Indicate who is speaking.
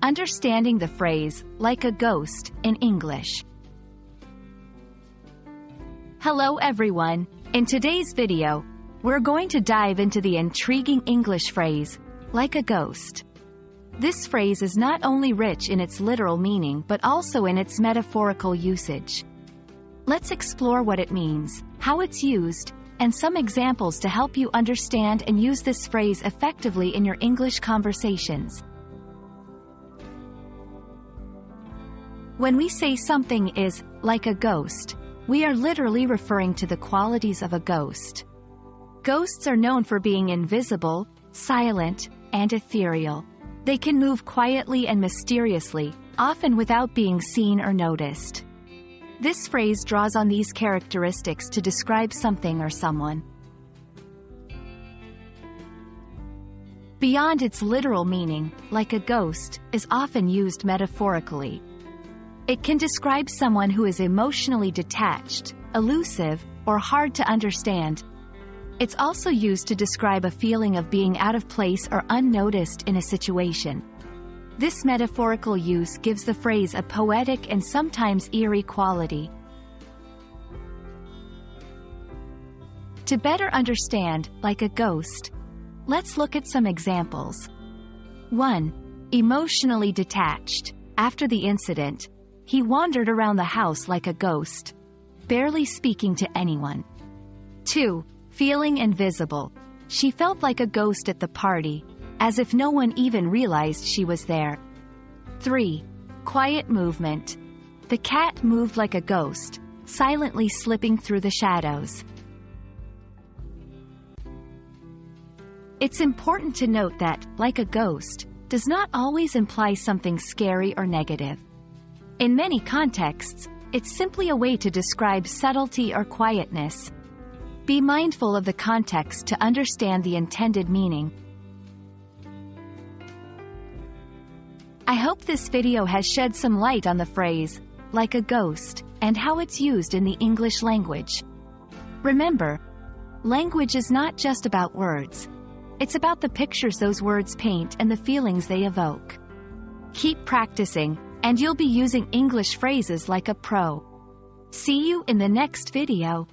Speaker 1: Understanding the phrase, like a ghost, in English. Hello everyone. In today's video, we're going to dive into the intriguing English phrase, like a ghost. This phrase is not only rich in its literal meaning but also in its metaphorical usage. Let's explore what it means, how it's used, and some examples to help you understand and use this phrase effectively in your English conversations. When we say something is like a ghost, we are literally referring to the qualities of a ghost. Ghosts are known for being invisible, silent, and ethereal. They can move quietly and mysteriously, often without being seen or noticed. This phrase draws on these characteristics to describe something or someone. Beyond its literal meaning, like a ghost is often used metaphorically. It can describe someone who is emotionally detached, elusive, or hard to understand. It's also used to describe a feeling of being out of place or unnoticed in a situation. This metaphorical use gives the phrase a poetic and sometimes eerie quality. To better understand, like a ghost, let's look at some examples. 1. Emotionally detached. After the incident, he wandered around the house like a ghost, barely speaking to anyone. 2. Feeling invisible. She felt like a ghost at the party, as if no one even realized she was there. 3. Quiet movement. The cat moved like a ghost, silently slipping through the shadows. It's important to note that, like a ghost, does not always imply something scary or negative. In many contexts, it's simply a way to describe subtlety or quietness. Be mindful of the context to understand the intended meaning. I hope this video has shed some light on the phrase, like a ghost, and how it's used in the English language. Remember, language is not just about words. It's about the pictures those words paint and the feelings they evoke. Keep practicing, and you'll be using English phrases like a pro. See you in the next video.